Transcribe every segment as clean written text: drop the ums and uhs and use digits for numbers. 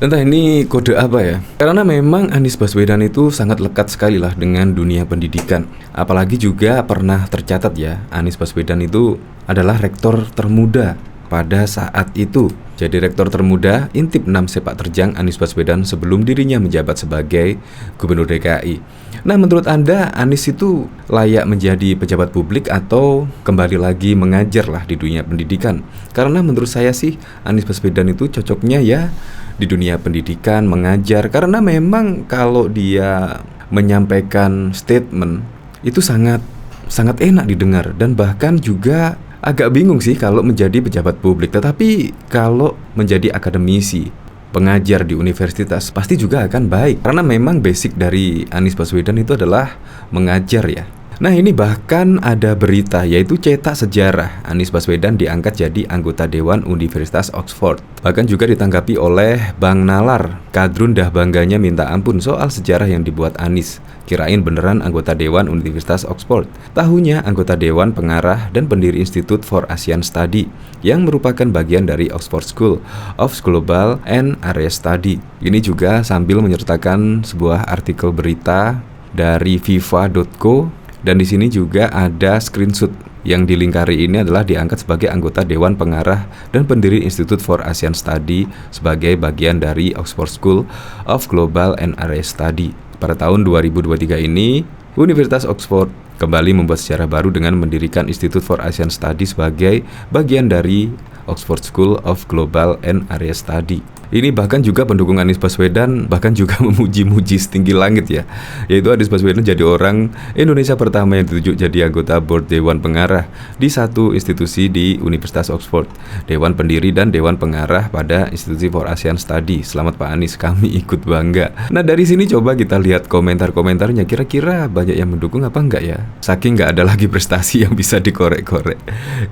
Entah ini kode apa ya. Karena memang Anies Baswedan itu sangat lekat sekali lah dengan dunia pendidikan. Apalagi juga pernah tercatat ya, Anies Baswedan itu adalah rektor termuda pada saat itu. Jadi rektor termuda Intip 6 Sepak Terjang Anies Baswedan sebelum dirinya menjabat sebagai Gubernur DKI. Nah, menurut Anda Anies itu layak menjadi pejabat publik atau kembali lagi mengajar lah di dunia pendidikan? Karena menurut saya sih Anies Baswedan itu cocoknya ya di dunia pendidikan, mengajar. Karena memang kalau dia menyampaikan statement itu sangat enak didengar, dan bahkan juga agak bingung sih kalau menjadi pejabat publik. Tetapi kalau menjadi akademisi, pengajar di universitas, pasti juga akan baik. Karena memang basic dari Anies Baswedan itu adalah mengajar ya. Nah, ini bahkan ada berita, yaitu cetak sejarah. Anies Baswedan diangkat jadi anggota Dewan Universitas Oxford. Bahkan juga ditanggapi oleh Bang Nalar. Kadrun dah bangganya minta ampun soal sejarah yang dibuat Anies. Kirain beneran anggota Dewan Universitas Oxford. Tahunya anggota Dewan Pengarah dan pendiri Institute for Asian Study, yang merupakan bagian dari Oxford School of Global and Area Study. Ini juga sambil menyertakan sebuah artikel berita dari viva.co. Dan di sini juga ada screenshot yang dilingkari ini adalah diangkat sebagai anggota Dewan Pengarah dan pendiri Institute for Asian Study sebagai bagian dari Oxford School of Global and Area Study. Pada tahun 2023 ini, Universitas Oxford kembali membuat sejarah baru dengan mendirikan Institute for Asian Study sebagai bagian dari Oxford School of Global and Area Study. Ini bahkan juga pendukung Anies Baswedan bahkan juga memuji-muji setinggi langit ya, yaitu Anies Baswedan jadi orang Indonesia pertama yang ditunjuk jadi anggota board Dewan Pengarah di satu institusi di Universitas Oxford, Dewan Pendiri dan Dewan Pengarah pada Institute for Asian Study. Selamat Pak Anies, kami ikut bangga. Nah, dari sini coba kita lihat komentar-komentarnya, kira-kira banyak yang mendukung apa enggak ya? Saking nggak ada lagi prestasi yang bisa dikorek-korek.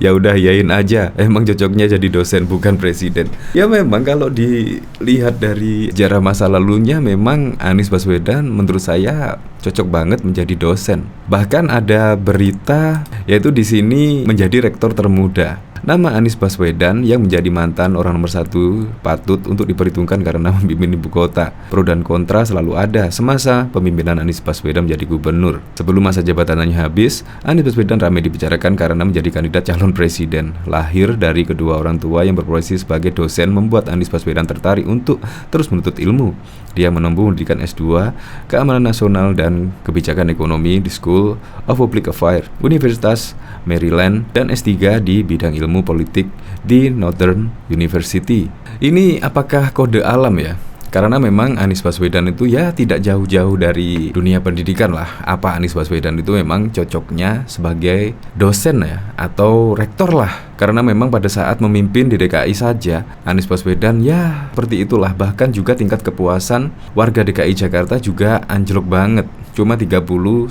Ya udah, yain aja, emang cocoknya jadi dosen bukan presiden. Ya memang kalau dilihat dari sejarah masa lalunya, memang Anies Baswedan menurut saya cocok banget menjadi dosen. Bahkan ada berita yaitu di sini menjadi rektor termuda. Nama Anies Baswedan yang menjadi mantan orang nomor 1 patut untuk diperhitungkan karena memimpin ibu kota. Pro dan kontra selalu ada semasa pemimpinan Anies Baswedan menjadi gubernur. Sebelum masa jabatannya habis, Anies Baswedan ramai dibicarakan karena menjadi kandidat calon presiden. Lahir dari kedua orang tua yang berprofesi sebagai dosen membuat Anies Baswedan tertarik untuk terus menuntut ilmu. Dia menempuh pendidikan S2 Keamanan Nasional dan Kebijakan Ekonomi di School of Public Affairs, Universitas Maryland, dan S3 di bidang ilmu politik di Northern University. Ini apakah kode alam ya? Karena memang Anies Baswedan itu ya tidak jauh-jauh dari dunia pendidikan lah. Apa Anies Baswedan itu memang cocoknya sebagai dosen ya, atau rektor lah. Karena memang pada saat memimpin di DKI saja, Anies Baswedan ya seperti itulah. Bahkan juga tingkat kepuasan warga DKI Jakarta juga anjlok banget. Cuma 39%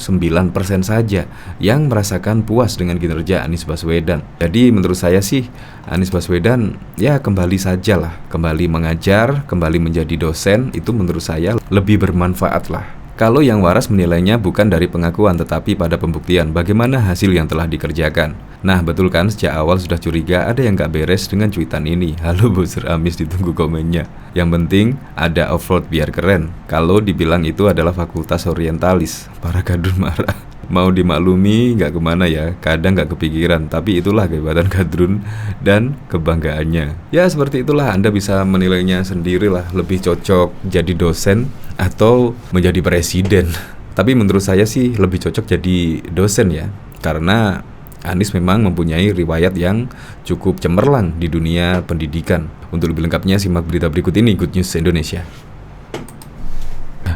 saja yang merasakan puas dengan kinerja Anies Baswedan. Jadi menurut saya sih Anies Baswedan ya kembali sajalah, kembali mengajar, kembali menjadi dosen, itu menurut saya lebih bermanfaat lah. Kalau yang waras menilainya bukan dari pengakuan tetapi pada pembuktian bagaimana hasil yang telah dikerjakan. Nah, betul kan, sejak awal sudah curiga ada yang gak beres dengan cuitan ini. Halo Buzzer Amis, ditunggu komennya. Yang penting ada offroad biar keren. Kalau dibilang itu adalah fakultas orientalis, para kadrun marah. Mau dimaklumi gak kemana ya, kadang gak kepikiran. Tapi itulah kehebatan kadrun dan kebanggaannya. Ya seperti itulah, Anda bisa menilainya sendirilah. Lebih cocok jadi dosen atau menjadi presiden. Tapi menurut saya sih lebih cocok jadi dosen ya, karena Anies memang mempunyai riwayat yang cukup cemerlang di dunia pendidikan. Untuk lebih lengkapnya simak berita berikut ini, Good News Indonesia.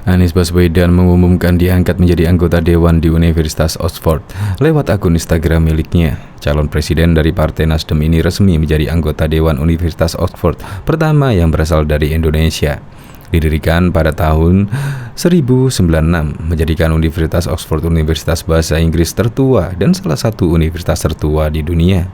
Anies Baswedan mengumumkan diangkat menjadi anggota Dewan di Universitas Oxford lewat akun Instagram miliknya. Calon presiden dari Partai Nasdem ini resmi menjadi anggota Dewan Universitas Oxford pertama yang berasal dari Indonesia. Didirikan pada tahun 1096, menjadikan Universitas Oxford universitas bahasa Inggris tertua dan salah satu universitas tertua di dunia.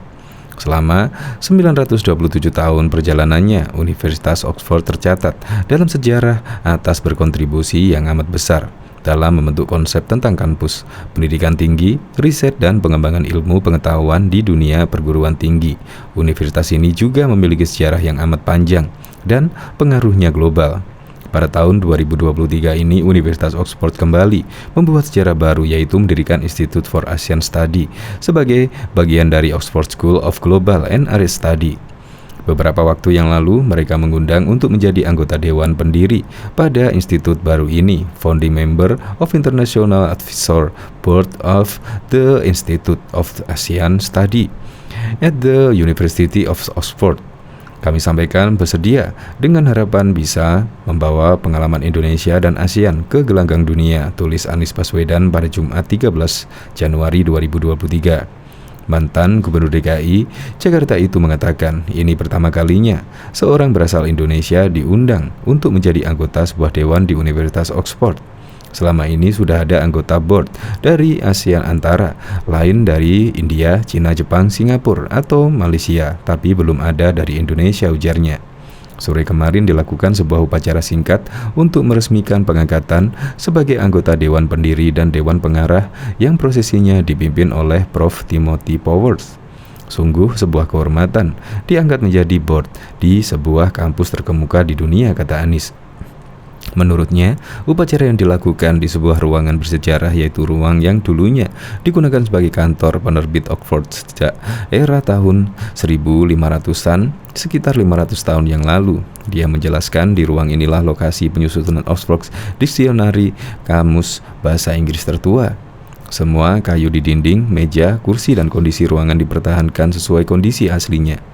Selama 927 tahun perjalanannya, Universitas Oxford tercatat dalam sejarah atas berkontribusi yang amat besar dalam membentuk konsep tentang kampus, pendidikan tinggi, riset, dan pengembangan ilmu pengetahuan di dunia perguruan tinggi. Universitas ini juga memiliki sejarah yang amat panjang, dan pengaruhnya global. Pada tahun 2023 ini, Universitas Oxford kembali membuat sejarah baru, yaitu mendirikan Institute for Asian Study sebagai bagian dari Oxford School of Global and Area Study. Beberapa waktu yang lalu, mereka mengundang untuk menjadi anggota Dewan Pendiri pada institut baru ini, founding member of International Advisor Board of the Institute of Asian Study at the University of Oxford. Kami sampaikan bersedia dengan harapan bisa membawa pengalaman Indonesia dan ASEAN ke gelanggang dunia, tulis Anies Baswedan pada Jumat 13 Januari 2023. Mantan Gubernur DKI Jakarta itu mengatakan ini pertama kalinya seorang berasal Indonesia diundang untuk menjadi anggota sebuah dewan di Universitas Oxford. Selama ini sudah ada anggota board dari ASEAN antara lain dari India, Cina, Jepang, Singapura, atau Malaysia, tapi belum ada dari Indonesia, ujarnya. Sore kemarin dilakukan sebuah upacara singkat untuk meresmikan pengangkatan sebagai anggota Dewan Pendiri dan Dewan Pengarah yang prosesinya dipimpin oleh Prof. Timothy Powers. Sungguh sebuah kehormatan diangkat menjadi board di sebuah kampus terkemuka di dunia, kata Anies. Menurutnya, upacara yang dilakukan di sebuah ruangan bersejarah, yaitu ruang yang dulunya digunakan sebagai kantor penerbit Oxford sejak era tahun 1500-an, sekitar 500 tahun yang lalu. Dia menjelaskan di ruang inilah lokasi penyusunan Oxford Dictionary, kamus bahasa Inggris tertua. Semua kayu di dinding, meja, kursi, dan kondisi ruangan dipertahankan sesuai kondisi aslinya.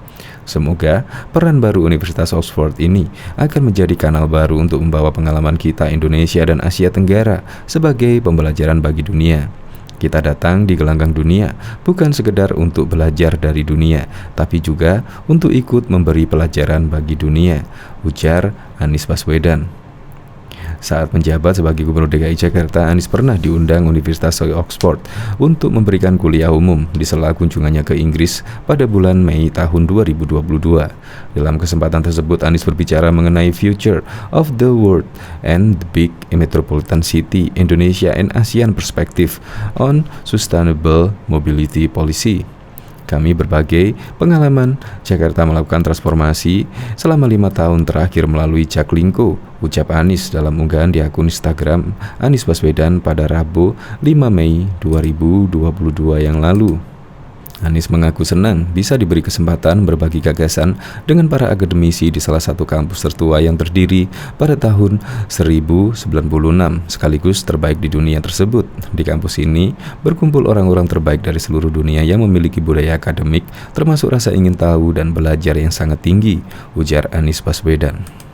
Semoga peran baru Universitas Oxford ini akan menjadi kanal baru untuk membawa pengalaman kita Indonesia dan Asia Tenggara sebagai pembelajaran bagi dunia. Kita datang di gelanggang dunia bukan sekedar untuk belajar dari dunia, tapi juga untuk ikut memberi pelajaran bagi dunia, ujar Anies Baswedan. Saat menjabat sebagai Gubernur DKI Jakarta, Anies pernah diundang Universitas Oxford untuk memberikan kuliah umum di sela kunjungannya ke Inggris pada bulan Mei tahun 2022. Dalam kesempatan tersebut, Anies berbicara mengenai future of the world and the big metropolitan city, Indonesia and ASEAN perspective on sustainable mobility policy. Kami berbagai pengalaman Jakarta melakukan transformasi selama 5 tahun terakhir melalui Jaklingko, ucap Anies dalam unggahan di akun Instagram Anies Baswedan pada Rabu 5 Mei 2022 yang lalu. Anies mengaku senang bisa diberi kesempatan berbagi gagasan dengan para akademisi di salah satu kampus tertua yang berdiri pada tahun 1096 sekaligus terbaik di dunia tersebut. Di kampus ini berkumpul orang-orang terbaik dari seluruh dunia yang memiliki budaya akademik termasuk rasa ingin tahu dan belajar yang sangat tinggi, ujar Anies Baswedan.